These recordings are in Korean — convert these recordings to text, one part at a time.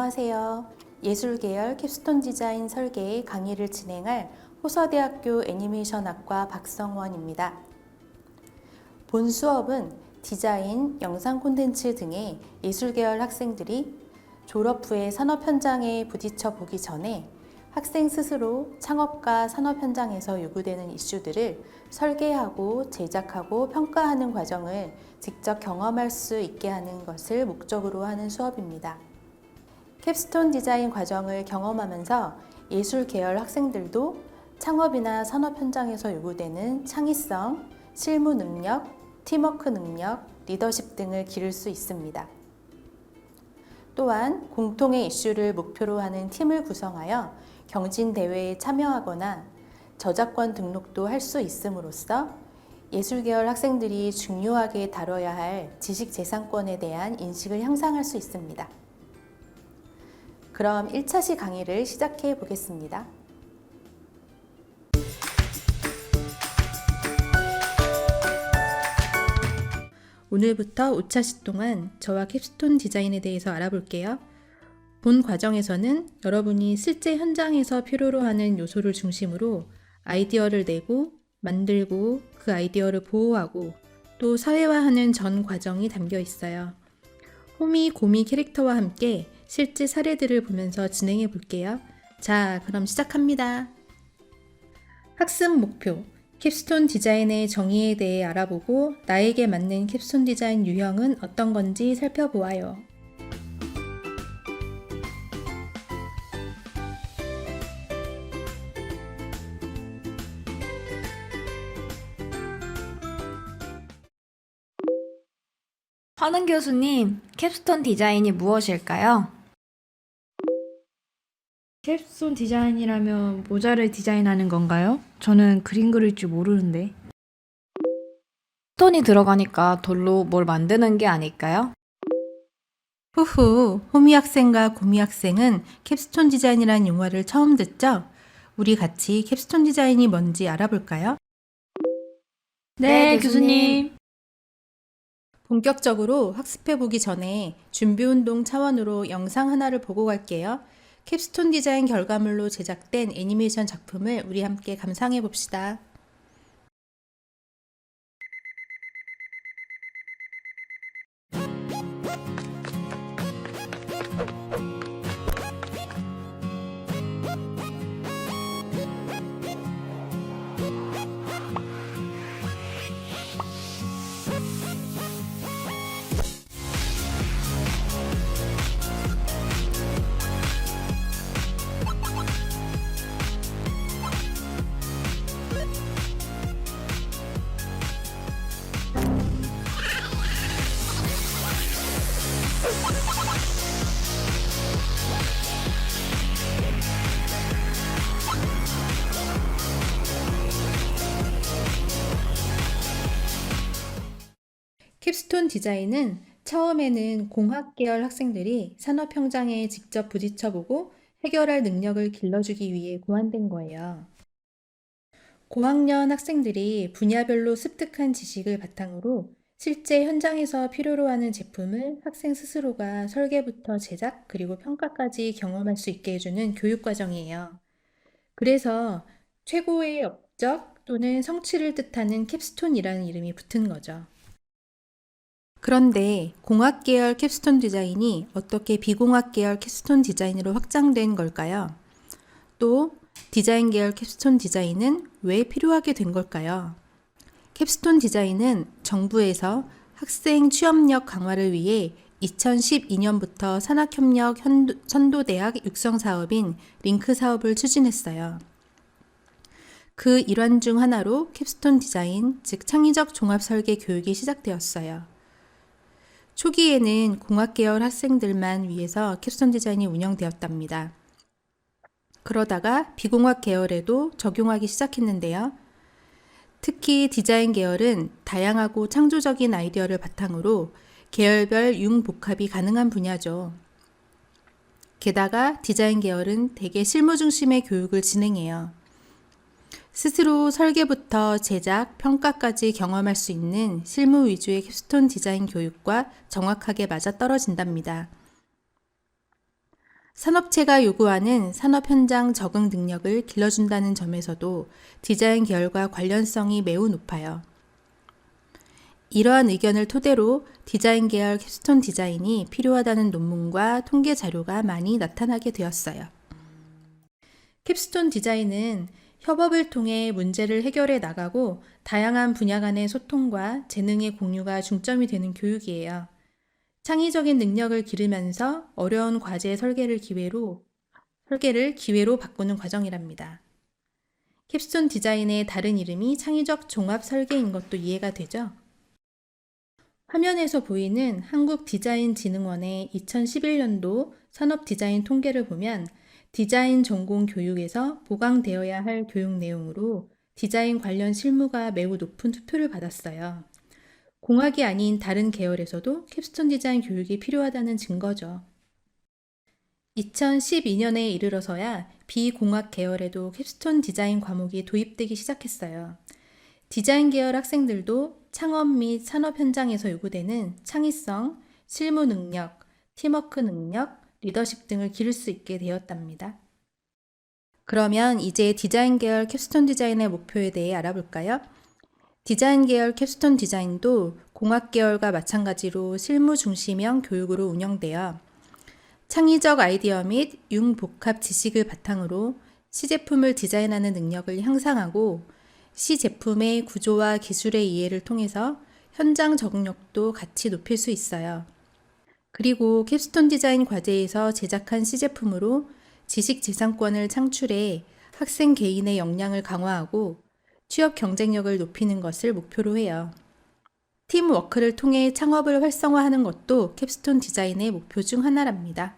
안녕하세요. 예술계열 캡스톤 디자인 설계의 강의를 진행할 호서대학교 애니메이션학과 박성원입니다. 본 수업은 디자인, 영상 콘텐츠 등의 예술계열 학생들이 졸업 후에 산업 현장에 부딪혀 보기 전에 학생 스스로 창업과 산업 현장에서 요구되는 이슈들을 설계하고 제작하고 평가하는 과정을 직접 경험할 수 있게 하는 것을 목적으로 하는 수업입니다. 캡스톤 디자인 과정을 경험하면서 예술 계열 학생들도 창업이나 산업 현장에서 요구되는 창의성, 실무 능력, 팀워크 능력, 리더십 등을 기를 수 있습니다. 또한 공통의 이슈를 목표로 하는 팀을 구성하여 경진대회에 참여하거나 저작권 등록도 할 수 있음으로써 예술 계열 학생들이 중요하게 다뤄야 할 지식재산권에 대한 인식을 향상할 수 있습니다. 그럼 1차시 강의를 시작해 보겠습니다. 오늘부터 5차시 동안 저와 캡스톤 디자인에 대해서 알아볼게요. 본 과정에서는 여러분이 실제 현장에서 필요로 하는 요소를 중심으로 아이디어를 내고 만들고 그 아이디어를 보호하고 또 사회화하는 전 과정이 담겨 있어요. 호미, 고미 캐릭터와 함께 실제 사례들을 보면서 진행해 볼게요. 자, 그럼 시작합니다. 학습 목표. 캡스톤 디자인의 정의에 대해 알아보고 나에게 맞는 캡스톤 디자인 유형은 어떤 건지 살펴보아요. 환은 교수님, 캡스톤 디자인이 무엇일까요? 캡스톤 디자인이라면 모자를 디자인하는 건가요? 저는 그림 그릴 줄 모르는데. 스톤이 들어가니까 돌로 뭘 만드는 게 아닐까요? 후후, 호미 학생과 고미 학생은 캡스톤 디자인이란 용어를 처음 듣죠? 우리 같이 캡스톤 디자인이 뭔지 알아볼까요? 네, 교수님. 본격적으로 학습해보기 전에 준비운동 차원으로 영상 하나를 보고 갈게요. 캡스톤 디자인 결과물로 제작된 애니메이션 작품을 우리 함께 감상해봅시다. 캡스톤 디자인은 처음에는 공학 계열 학생들이 산업 현장에 직접 부딪혀보고 해결할 능력을 길러주기 위해 고안된 거예요. 고학년 학생들이 분야별로 습득한 지식을 바탕으로 실제 현장에서 필요로 하는 제품을 학생 스스로가 설계부터 제작 그리고 평가까지 경험할 수 있게 해주는 교육 과정이에요. 그래서 최고의 업적 또는 성취를 뜻하는 캡스톤이라는 이름이 붙은 거죠. 그런데 공학 계열 캡스톤 디자인이 어떻게 비공학 계열 캡스톤 디자인으로 확장된 걸까요? 또 디자인 계열 캡스톤 디자인은 왜 필요하게 된 걸까요? 캡스톤 디자인은 정부에서 학생 취업력 강화를 위해 2012년부터 산학협력 선도대학 육성 사업인 링크 사업을 추진했어요. 그 일환 중 하나로 캡스톤 디자인, 즉 창의적 종합 설계 교육이 시작되었어요. 초기에는 공학 계열 학생들만 위해서 캡스톤 디자인이 운영되었답니다. 그러다가 비공학 계열에도 적용하기 시작했는데요. 특히 디자인 계열은 다양하고 창조적인 아이디어를 바탕으로 계열별 융복합이 가능한 분야죠. 게다가 디자인 계열은 대개 실무 중심의 교육을 진행해요. 스스로 설계부터 제작, 평가까지 경험할 수 있는 실무 위주의 캡스톤 디자인 교육과 정확하게 맞아떨어진답니다. 산업체가 요구하는 산업 현장 적응 능력을 길러준다는 점에서도 디자인 계열과 관련성이 매우 높아요. 이러한 의견을 토대로 디자인 계열 캡스톤 디자인이 필요하다는 논문과 통계 자료가 많이 나타나게 되었어요. 캡스톤 디자인은 협업을 통해 문제를 해결해 나가고 다양한 분야 간의 소통과 재능의 공유가 중점이 되는 교육이에요. 창의적인 능력을 기르면서 어려운 과제 설계를 기회로 바꾸는 과정이랍니다. 캡스톤 디자인의 다른 이름이 창의적 종합 설계인 것도 이해가 되죠? 화면에서 보이는 한국디자인진흥원의 2011년도 산업디자인 통계를 보면 디자인 전공 교육에서 보강되어야 할 교육 내용으로 디자인 관련 실무가 매우 높은 투표를 받았어요. 공학이 아닌 다른 계열에서도 캡스톤 디자인 교육이 필요하다는 증거죠. 2012년에 이르러서야 비공학 계열에도 캡스톤 디자인 과목이 도입되기 시작했어요. 디자인 계열 학생들도 창업 및 산업 현장에서 요구되는 창의성, 실무 능력, 팀워크 능력, 리더십 등을 기를 수 있게 되었답니다. 그러면 이제 디자인 계열 캡스톤 디자인의 목표에 대해 알아볼까요? 디자인 계열 캡스톤 디자인도 공학 계열과 마찬가지로 실무 중심형 교육으로 운영되어 창의적 아이디어 및 융복합 지식을 바탕으로 시제품을 디자인하는 능력을 향상하고 시제품의 구조와 기술의 이해를 통해서 현장 적응력도 같이 높일 수 있어요. 그리고 캡스톤 디자인 과제에서 제작한 시제품으로 지식재산권을 창출해 학생 개인의 역량을 강화하고 취업 경쟁력을 높이는 것을 목표로 해요. 팀워크를 통해 창업을 활성화하는 것도 캡스톤 디자인의 목표 중 하나랍니다.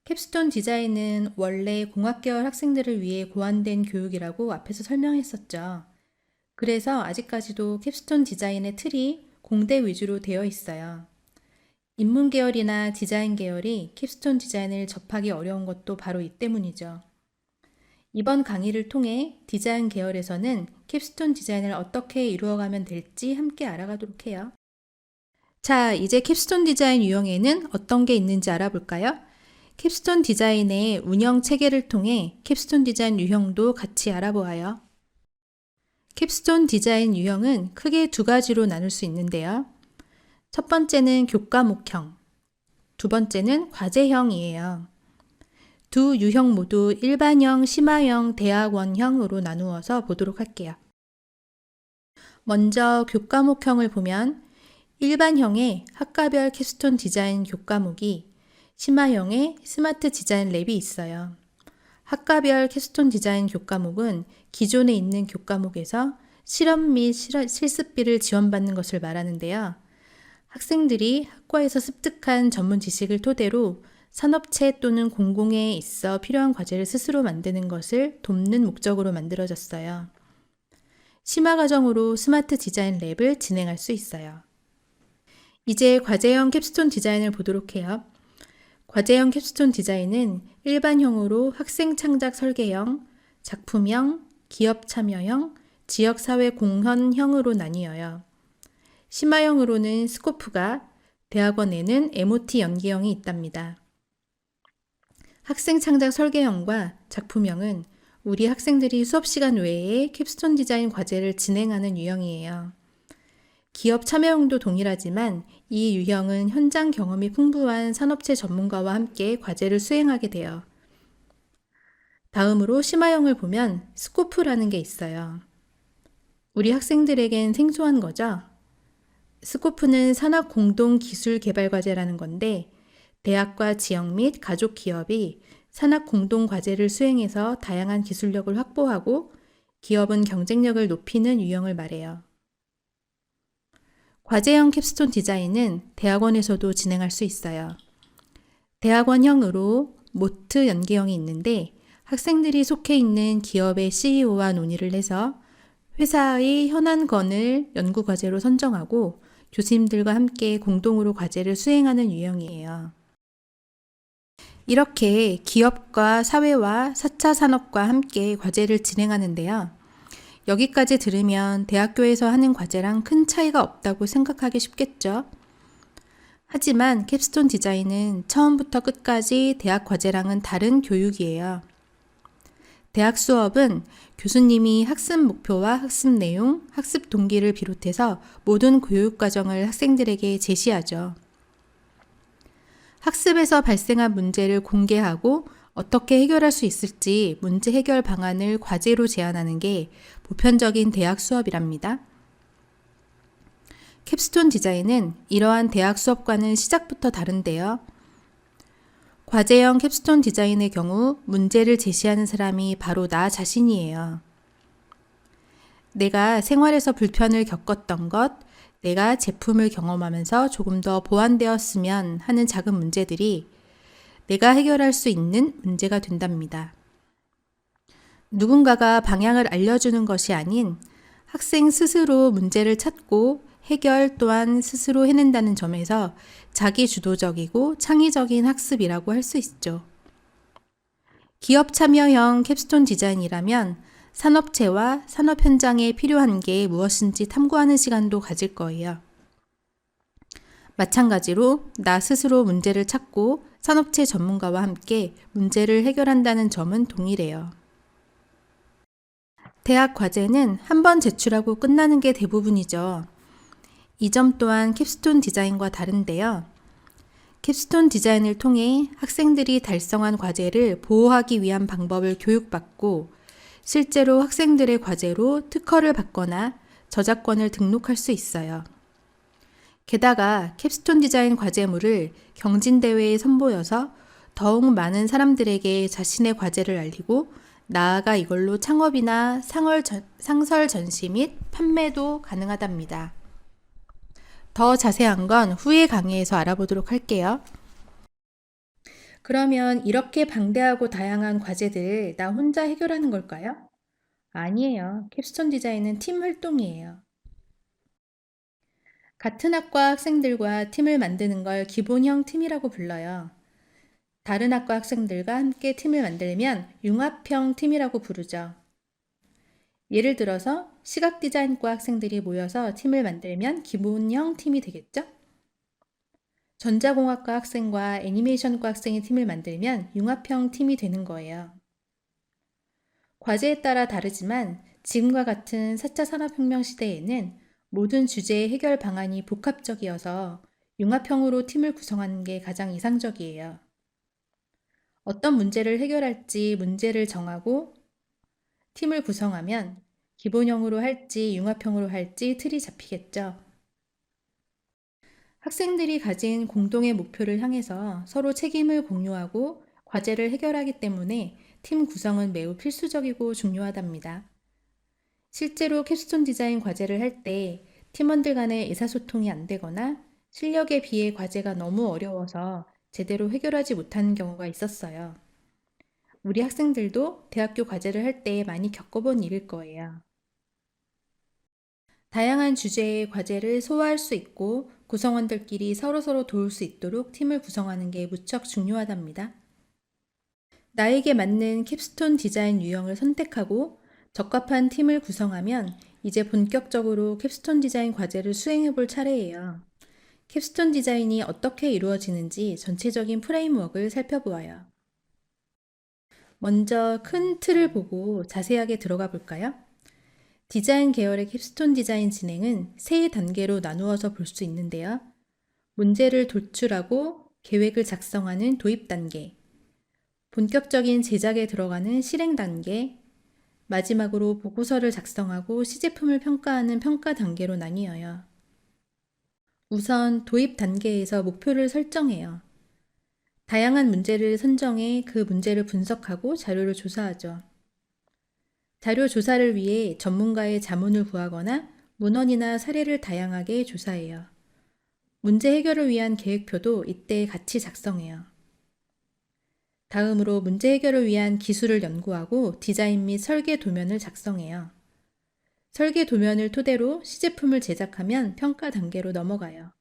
캡스톤 디자인은 원래 공학계열 학생들을 위해 고안된 교육이라고 앞에서 설명했었죠. 그래서 아직까지도 캡스톤 디자인의 틀이 공대 위주로 되어 있어요. 인문계열이나 디자인 계열이 캡스톤 디자인을 접하기 어려운 것도 바로 이 때문이죠. 이번 강의를 통해 디자인 계열에서는 캡스톤 디자인을 어떻게 이루어가면 될지 함께 알아가도록 해요. 자, 이제 캡스톤 디자인 유형에는 어떤 게 있는지 알아볼까요? 캡스톤 디자인의 운영 체계를 통해 캡스톤 디자인 유형도 같이 알아보아요. 캡스톤 디자인 유형은 크게 두 가지로 나눌 수 있는데요. 첫 번째는 교과목형, 두 번째는 과제형이에요. 두 유형 모두 일반형, 심화형, 대학원형으로 나누어서 보도록 할게요. 먼저 교과목형을 보면 일반형의 학과별 캡스톤 디자인 교과목이, 심화형의 스마트 디자인 랩이 있어요. 학과별 캡스톤 디자인 교과목은 기존에 있는 교과목에서 실험 및 실습비를 지원받는 것을 말하는데요. 학생들이 학과에서 습득한 전문 지식을 토대로 산업체 또는 공공에 있어 필요한 과제를 스스로 만드는 것을 돕는 목적으로 만들어졌어요. 심화 과정으로 스마트 디자인 랩을 진행할 수 있어요. 이제 과제형 캡스톤 디자인을 보도록 해요. 과제형 캡스톤 디자인은 일반형으로 학생 창작 설계형, 작품형, 기업 참여형, 지역사회 공헌형으로 나뉘어요. 심화형으로는 스코프가, 대학원에는 MOT 연계형이 있답니다. 학생 창작 설계형과 작품형은 우리 학생들이 수업 시간 외에 캡스톤 디자인 과제를 진행하는 유형이에요. 기업 참여형도 동일하지만 이 유형은 현장 경험이 풍부한 산업체 전문가와 함께 과제를 수행하게 돼요. 다음으로 심화형을 보면 스코프라는 게 있어요. 우리 학생들에겐 생소한 거죠? 스코프는 산학 공동 기술 개발 과제라는 건데 대학과 지역 및 가족 기업이 산학 공동 과제를 수행해서 다양한 기술력을 확보하고 기업은 경쟁력을 높이는 유형을 말해요. 과제형 캡스톤 디자인은 대학원에서도 진행할 수 있어요. 대학원형으로 모트 연계형이 있는데 학생들이 속해 있는 기업의 CEO와 논의를 해서 회사의 현안건을 연구 과제로 선정하고 교수님들과 함께 공동으로 과제를 수행하는 유형이에요. 이렇게 기업과 사회와 4차 산업과 함께 과제를 진행하는데요. 여기까지 들으면 대학교에서 하는 과제랑 큰 차이가 없다고 생각하기 쉽겠죠? 하지만 캡스톤 디자인은 처음부터 끝까지 대학 과제랑은 다른 교육이에요. 대학 수업은 교수님이 학습 목표와 학습 내용, 학습 동기를 비롯해서 모든 교육 과정을 학생들에게 제시하죠. 학습에서 발생한 문제를 공개하고 어떻게 해결할 수 있을지 문제 해결 방안을 과제로 제안하는 게 보편적인 대학 수업이랍니다. 캡스톤 디자인은 이러한 대학 수업과는 시작부터 다른데요. 과제형 캡스톤 디자인의 경우 문제를 제시하는 사람이 바로 나 자신이에요. 내가 생활에서 불편을 겪었던 것, 내가 제품을 경험하면서 조금 더 보완되었으면 하는 작은 문제들이 내가 해결할 수 있는 문제가 된답니다. 누군가가 방향을 알려주는 것이 아닌 학생 스스로 문제를 찾고 해결 또한 스스로 해낸다는 점에서 자기 주도적이고 창의적인 학습이라고 할 수 있죠. 기업 참여형 캡스톤 디자인이라면 산업체와 산업 현장에 필요한 게 무엇인지 탐구하는 시간도 가질 거예요. 마찬가지로 나 스스로 문제를 찾고 산업체 전문가와 함께 문제를 해결한다는 점은 동일해요. 대학 과제는 한 번 제출하고 끝나는 게 대부분이죠. 이 점 또한 캡스톤 디자인과 다른데요. 캡스톤 디자인을 통해 학생들이 달성한 과제를 보호하기 위한 방법을 교육받고 실제로 학생들의 과제로 특허를 받거나 저작권을 등록할 수 있어요. 게다가 캡스톤 디자인 과제물을 경진대회에 선보여서 더욱 많은 사람들에게 자신의 과제를 알리고 나아가 이걸로 창업이나 상설 전시 및 판매도 가능하답니다. 더 자세한 건 후에 강의에서 알아보도록 할게요. 그러면 이렇게 방대하고 다양한 과제들 나 혼자 해결하는 걸까요? 아니에요. 캡스톤 디자인은 팀 활동이에요. 같은 학과 학생들과 팀을 만드는 걸 기본형 팀이라고 불러요. 다른 학과 학생들과 함께 팀을 만들면 융합형 팀이라고 부르죠. 예를 들어서 시각 디자인과 학생들이 모여서 팀을 만들면 기본형 팀이 되겠죠? 전자공학과 학생과 애니메이션과 학생이 팀을 만들면 융합형 팀이 되는 거예요. 과제에 따라 다르지만 지금과 같은 4차 산업혁명 시대에는 모든 주제의 해결 방안이 복합적이어서 융합형으로 팀을 구성하는 게 가장 이상적이에요. 어떤 문제를 해결할지 문제를 정하고 팀을 구성하면 기본형으로 할지 융합형으로 할지 틀이 잡히겠죠. 학생들이 가진 공동의 목표를 향해서 서로 책임을 공유하고 과제를 해결하기 때문에 팀 구성은 매우 필수적이고 중요하답니다. 실제로 캡스톤 디자인 과제를 할 때 팀원들 간의 의사소통이 안 되거나 실력에 비해 과제가 너무 어려워서 제대로 해결하지 못하는 경우가 있었어요. 우리 학생들도 대학교 과제를 할 때 많이 겪어본 일일 거예요. 다양한 주제의 과제를 소화할 수 있고 구성원들끼리 서로서로 도울 수 있도록 팀을 구성하는 게 무척 중요하답니다. 나에게 맞는 캡스톤 디자인 유형을 선택하고 적합한 팀을 구성하면 이제 본격적으로 캡스톤 디자인 과제를 수행해 볼 차례예요. 캡스톤 디자인이 어떻게 이루어지는지 전체적인 프레임워크를 살펴보아요. 먼저 큰 틀을 보고 자세하게 들어가 볼까요? 디자인 계열의 캡스톤 디자인 진행은 세 단계로 나누어서 볼 수 있는데요. 문제를 도출하고 계획을 작성하는 도입 단계, 본격적인 제작에 들어가는 실행 단계, 마지막으로 보고서를 작성하고 시제품을 평가하는 평가 단계로 나뉘어요. 우선 도입 단계에서 목표를 설정해요. 다양한 문제를 선정해 그 문제를 분석하고 자료를 조사하죠. 자료 조사를 위해 전문가의 자문을 구하거나 문헌이나 사례를 다양하게 조사해요. 문제 해결을 위한 계획표도 이때 같이 작성해요. 다음으로 문제 해결을 위한 기술을 연구하고 디자인 및 설계 도면을 작성해요. 설계 도면을 토대로 시제품을 제작하면 평가 단계로 넘어가요.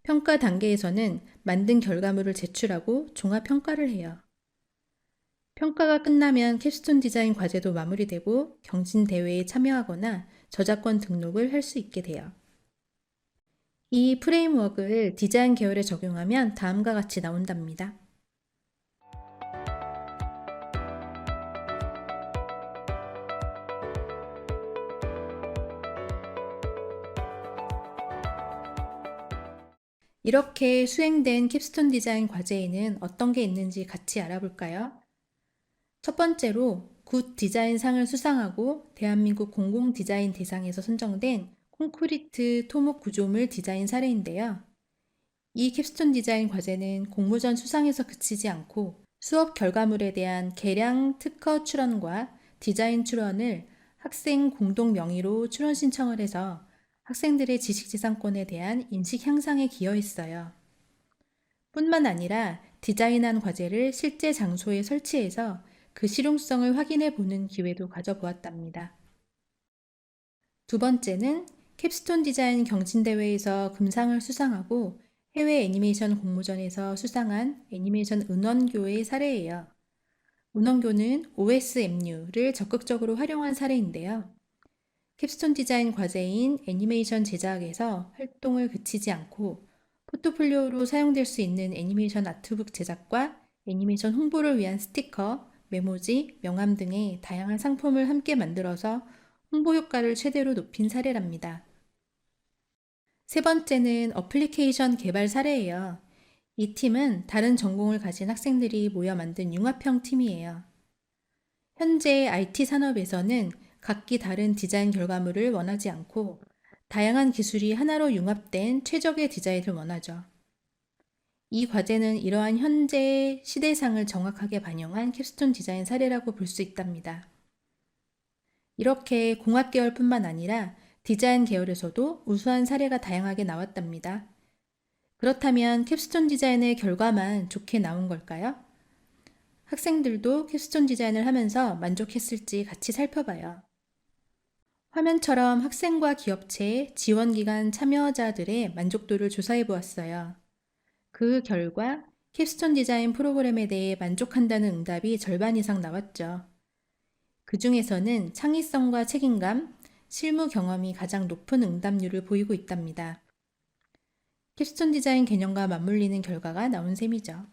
평가 단계에서는 만든 결과물을 제출하고 종합 평가를 해요. 평가가 끝나면 캡스톤 디자인 과제도 마무리되고 경진 대회에 참여하거나 저작권 등록을 할 수 있게 돼요. 이 프레임워크를 디자인 계열에 적용하면 다음과 같이 나온답니다. 이렇게 수행된 캡스톤 디자인 과제에는 어떤 게 있는지 같이 알아볼까요? 첫 번째로 굿 디자인상을 수상하고 대한민국 공공 디자인 대상에서 선정된 콘크리트 토목 구조물 디자인 사례인데요. 이 캡스톤 디자인 과제는 공모전 수상에서 그치지 않고 수업 결과물에 대한 개량 특허 출원과 디자인 출원을 학생 공동 명의로 출원 신청을 해서 학생들의 지식재산권에 대한 인식 향상에 기여했어요. 뿐만 아니라 디자인한 과제를 실제 장소에 설치해서 그 실용성을 확인해 보는 기회도 가져보았답니다. 두 번째는 캡스톤 디자인 경진대회에서 금상을 수상하고 해외 애니메이션 공모전에서 수상한 애니메이션 은원교의 사례예요. 은원교는 OSMU를 적극적으로 활용한 사례인데요. 캡스톤 디자인 과제인 애니메이션 제작에서 활동을 그치지 않고 포트폴리오로 사용될 수 있는 애니메이션 아트북 제작과 애니메이션 홍보를 위한 스티커, 메모지, 명함 등의 다양한 상품을 함께 만들어서 홍보 효과를 최대로 높인 사례랍니다. 세 번째는 어플리케이션 개발 사례예요. 이 팀은 다른 전공을 가진 학생들이 모여 만든 융합형 팀이에요. 현재 IT 산업에서는 각기 다른 디자인 결과물을 원하지 않고 다양한 기술이 하나로 융합된 최적의 디자인을 원하죠. 이 과제는 이러한 현재의 시대상을 정확하게 반영한 캡스톤 디자인 사례라고 볼 수 있답니다. 이렇게 공학 계열뿐만 아니라 디자인 계열에서도 우수한 사례가 다양하게 나왔답니다. 그렇다면 캡스톤 디자인의 결과만 좋게 나온 걸까요? 학생들도 캡스톤 디자인을 하면서 만족했을지 같이 살펴봐요. 화면처럼 학생과 기업체, 지원기관 참여자들의 만족도를 조사해 보았어요. 그 결과 캡스톤 디자인 프로그램에 대해 만족한다는 응답이 절반 이상 나왔죠. 그 중에서는 창의성과 책임감, 실무 경험이 가장 높은 응답률을 보이고 있답니다. 캡스톤 디자인 개념과 맞물리는 결과가 나온 셈이죠.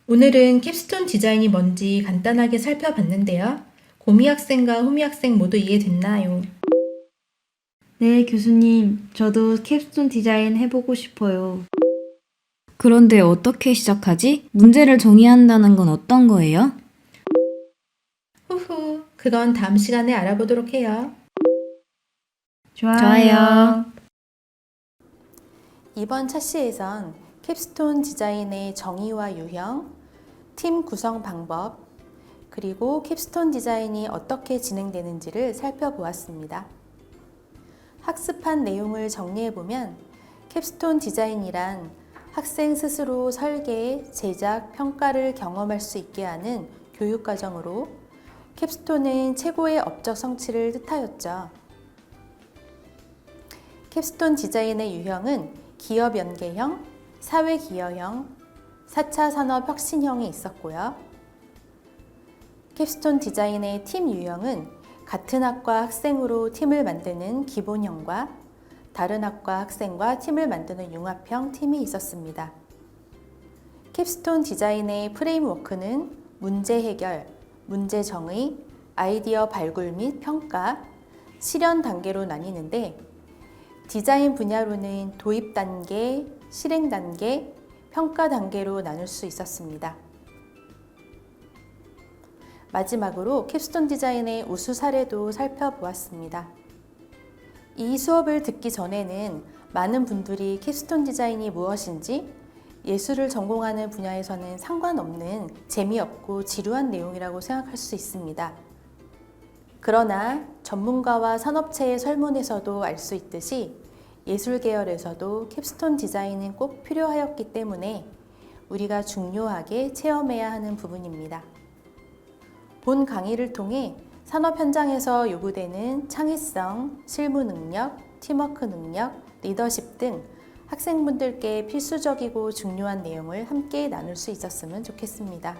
오늘은 캡스톤 디자인이 뭔지 간단하게 살펴봤는데요. 고미 학생과 호미 학생 모두 이해됐나요? 네, 교수님. 저도 캡스톤 디자인 해보고 싶어요. 그런데 어떻게 시작하지? 문제를 정의한다는 건 어떤 거예요? 후후, 그건 다음 시간에 알아보도록 해요. 좋아요. 이번 차시에선 캡스톤 디자인의 정의와 유형, 팀 구성 방법, 그리고 캡스톤 디자인이 어떻게 진행되는지를 살펴보았습니다. 학습한 내용을 정리해보면 캡스톤 디자인이란 학생 스스로 설계, 제작, 평가를 경험할 수 있게 하는 교육과정으로 캡스톤은 최고의 업적 성취를 뜻하였죠. 캡스톤 디자인의 유형은 기업 연계형, 사회 기여형, 4차 산업 혁신형이 있었고요. 캡스톤 디자인의 팀 유형은 같은 학과 학생으로 팀을 만드는 기본형과 다른 학과 학생과 팀을 만드는 융합형 팀이 있었습니다. 캡스톤 디자인의 프레임워크는 문제 해결, 문제 정의, 아이디어 발굴 및 평가, 실현 단계로 나뉘는데 디자인 분야로는 도입 단계, 실행 단계, 평가 단계로 나눌 수 있었습니다. 마지막으로 캡스톤 디자인의 우수 사례도 살펴보았습니다. 이 수업을 듣기 전에는 많은 분들이 캡스톤 디자인이 무엇인지 예술을 전공하는 분야에서는 상관없는 재미없고 지루한 내용이라고 생각할 수 있습니다. 그러나 전문가와 산업체의 설문에서도 알 수 있듯이 예술 계열에서도 캡스톤 디자인은 꼭 필요하였기 때문에 우리가 중요하게 체험해야 하는 부분입니다. 본 강의를 통해 산업 현장에서 요구되는 창의성, 실무 능력, 팀워크 능력, 리더십 등 학생분들께 필수적이고 중요한 내용을 함께 나눌 수 있었으면 좋겠습니다.